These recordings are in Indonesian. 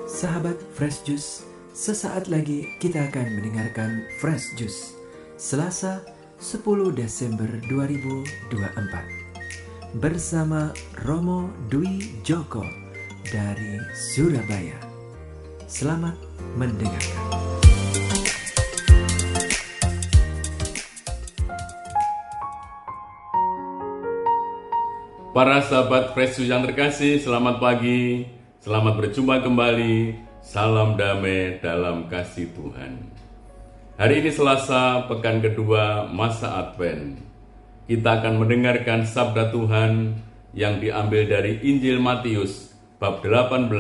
Sahabat Fresh Juice, sesaat lagi kita akan mendengarkan Fresh Juice Selasa 10 Desember 2024 bersama Romo Dwi Joko dari Surabaya. Selamat mendengarkan. Para sahabat Fresh Juice yang terkasih, selamat pagi. Selamat berjumpa kembali, salam damai dalam kasih Tuhan. Hari ini Selasa, pekan kedua masa Advent. Kita akan mendengarkan sabda Tuhan yang diambil dari Injil Matius, bab 18,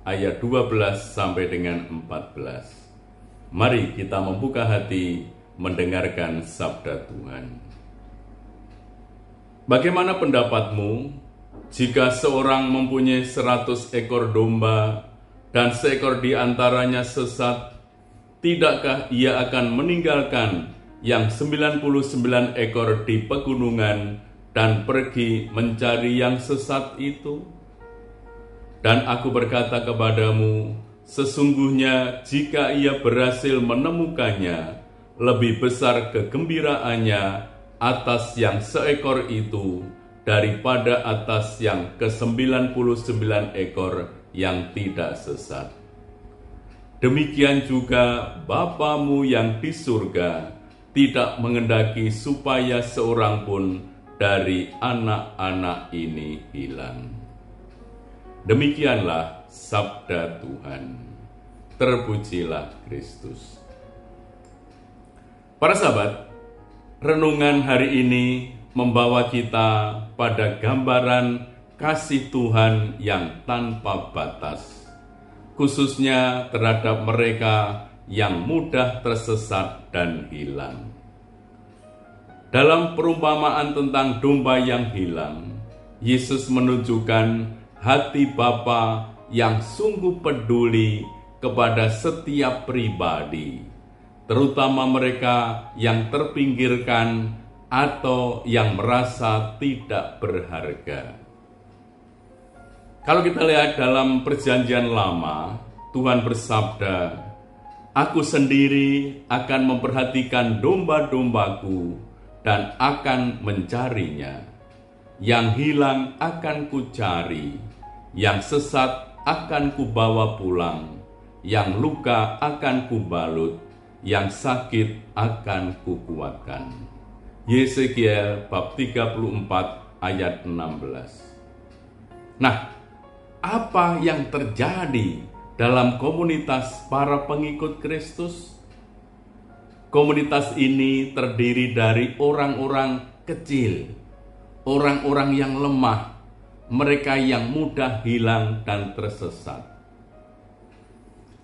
ayat 12 sampai dengan 14. Mari kita membuka hati mendengarkan sabda Tuhan. Bagaimana pendapatmu? Jika seorang mempunyai 100 ekor domba dan seekor di antaranya sesat, tidakkah ia akan meninggalkan yang 99 ekor di pegunungan dan pergi mencari yang sesat itu? Dan aku berkata kepadamu, sesungguhnya jika ia berhasil menemukannya, lebih besar kegembiraannya atas yang seekor itu daripada atas yang ke-99 ekor yang tidak sesat. Demikian juga Bapamu yang di surga tidak mengendaki supaya seorang pun dari anak-anak ini hilang. Demikianlah sabda Tuhan. Terpujilah Kristus. Para sahabat, renungan hari ini membawa kita pada gambaran kasih Tuhan yang tanpa batas, khususnya terhadap mereka yang mudah tersesat dan hilang. Dalam perumpamaan tentang domba yang hilang, Yesus menunjukkan hati Bapa yang sungguh peduli kepada setiap pribadi, terutama mereka yang terpinggirkan atau yang merasa tidak berharga. Kalau kita lihat dalam perjanjian lama, Tuhan bersabda, "Aku sendiri akan memperhatikan domba-dombaku dan akan mencarinya. Yang hilang akan kucari, yang sesat akan kubawa pulang, yang luka akan kubalut, yang sakit akan kukuatkan." Yesekiel bab 34 ayat 16. Nah, apa yang terjadi dalam komunitas para pengikut Kristus? Komunitas ini terdiri dari orang-orang kecil, orang-orang yang lemah, mereka yang mudah hilang dan tersesat.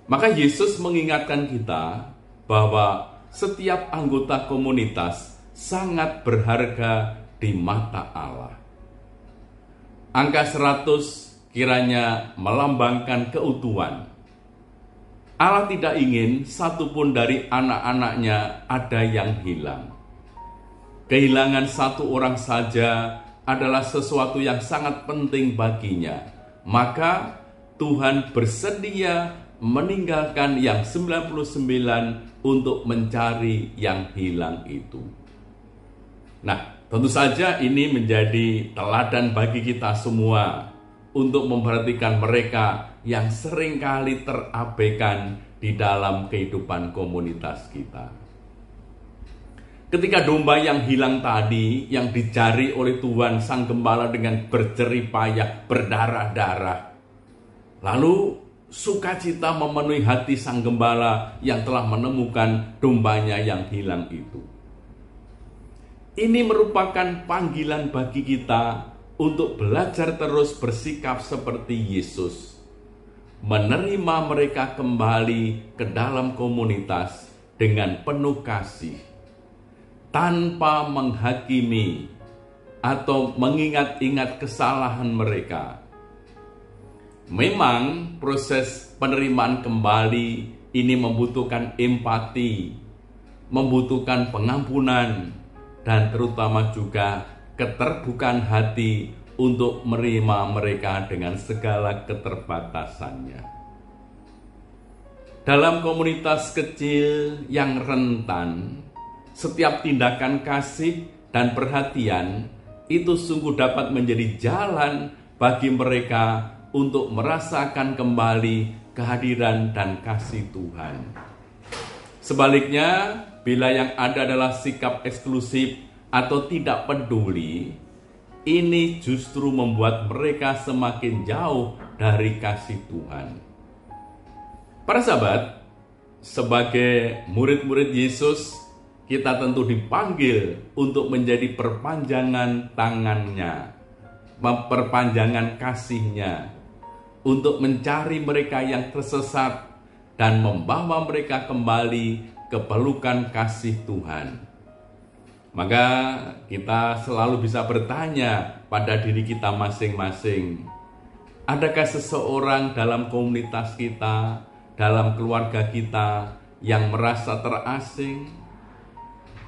Maka Yesus mengingatkan kita bahwa setiap anggota komunitas sangat berharga di mata Allah. Angka 100 kiranya melambangkan keutuhan. Allah tidak ingin satupun dari anak-anaknya ada yang hilang. Kehilangan satu orang saja adalah sesuatu yang sangat penting baginya. Maka Tuhan bersedia meninggalkan yang 99 untuk mencari yang hilang itu. Nah, tentu saja ini menjadi teladan bagi kita semua untuk memperhatikan mereka yang seringkali terabaikan di dalam kehidupan komunitas kita. Ketika domba yang hilang tadi, yang dicari oleh Tuhan Sang Gembala dengan berjerih payah, berdarah-darah, lalu sukacita memenuhi hati Sang Gembala yang telah menemukan dombanya yang hilang itu. Ini merupakan panggilan bagi kita untuk belajar terus bersikap seperti Yesus, menerima mereka kembali ke dalam komunitas dengan penuh kasih, tanpa menghakimi atau mengingat-ingat kesalahan mereka. Memang proses penerimaan kembali ini membutuhkan empati, membutuhkan pengampunan, dan terutama juga keterbukaan hati untuk menerima mereka dengan segala keterbatasannya. Dalam komunitas kecil yang rentan, setiap tindakan kasih dan perhatian itu sungguh dapat menjadi jalan bagi mereka untuk merasakan kembali kehadiran dan kasih Tuhan. Sebaliknya, bila yang ada adalah sikap eksklusif atau tidak peduli, ini justru membuat mereka semakin jauh dari kasih Tuhan. Para sahabat, sebagai murid-murid Yesus, kita tentu dipanggil untuk menjadi perpanjangan tangannya, perpanjangan kasihnya, untuk mencari mereka yang tersesat dan membawa mereka kembali ke pelukan kasih Tuhan. Maka kita selalu bisa bertanya pada diri kita masing-masing, adakah seseorang dalam komunitas kita, dalam keluarga kita yang merasa terasing?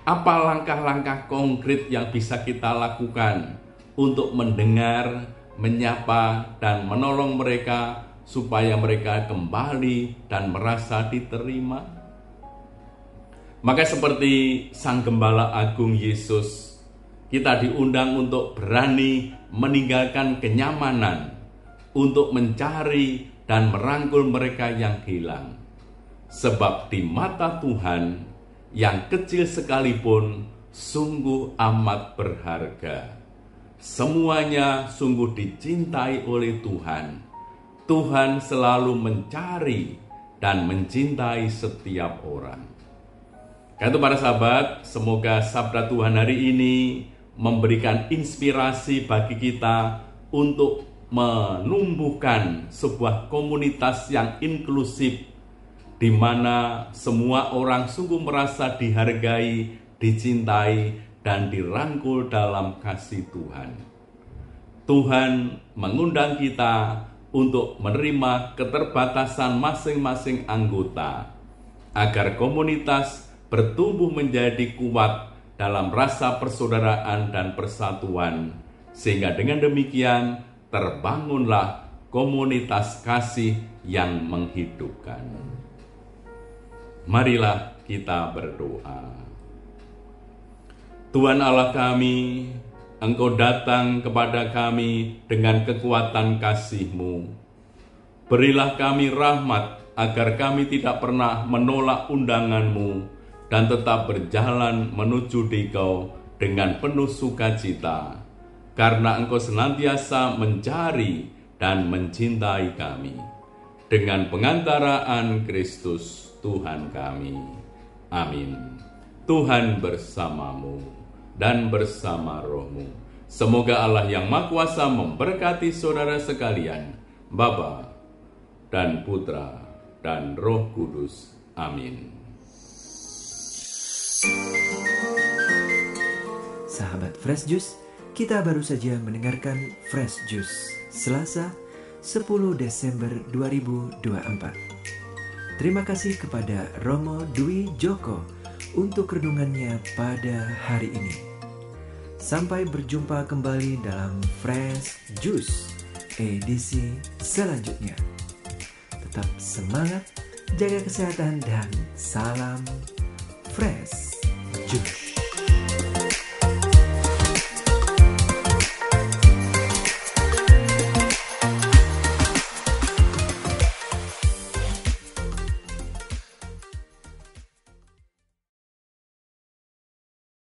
Apa langkah-langkah konkret yang bisa kita lakukan untuk mendengar, menyapa, dan menolong mereka supaya mereka kembali dan merasa diterima? Maka seperti Sang Gembala Agung Yesus, kita diundang untuk berani meninggalkan kenyamanan untuk mencari dan merangkul mereka yang hilang. Sebab di mata Tuhan, yang kecil sekalipun sungguh amat berharga. Semuanya sungguh dicintai oleh Tuhan. Tuhan selalu mencari dan mencintai setiap orang. Karena itu para sahabat, semoga sabda Tuhan hari ini memberikan inspirasi bagi kita untuk menumbuhkan sebuah komunitas yang inklusif, di mana semua orang sungguh merasa dihargai, dicintai, dan dirangkul dalam kasih Tuhan. Tuhan mengundang kita untuk menerima keterbatasan masing-masing anggota, agar komunitas bertumbuh menjadi kuat dalam rasa persaudaraan dan persatuan, sehingga dengan demikian terbangunlah komunitas kasih yang menghidupkan. Marilah kita berdoa. Tuhan Allah kami, Engkau datang kepada kami dengan kekuatan kasih-Mu. Berilah kami rahmat agar kami tidak pernah menolak undangan-Mu dan tetap berjalan menuju Dikau dengan penuh sukacita, karena Engkau senantiasa mencari dan mencintai kami. Dengan pengantaraan Kristus Tuhan kami. Amin. Tuhan bersamamu dan bersama rohmu. Semoga Allah yang Maha Kuasa memberkati saudara sekalian, Bapa dan Putra dan Roh Kudus. Amin. Sahabat Fresh Juice, kita baru saja mendengarkan Fresh Juice Selasa 10 Desember 2024. Terima kasih kepada Romo Dwi Joko untuk renungannya pada hari ini. Sampai berjumpa kembali dalam Fresh Juice edisi selanjutnya. Tetap semangat, jaga kesehatan, dan salam Fresh Juice.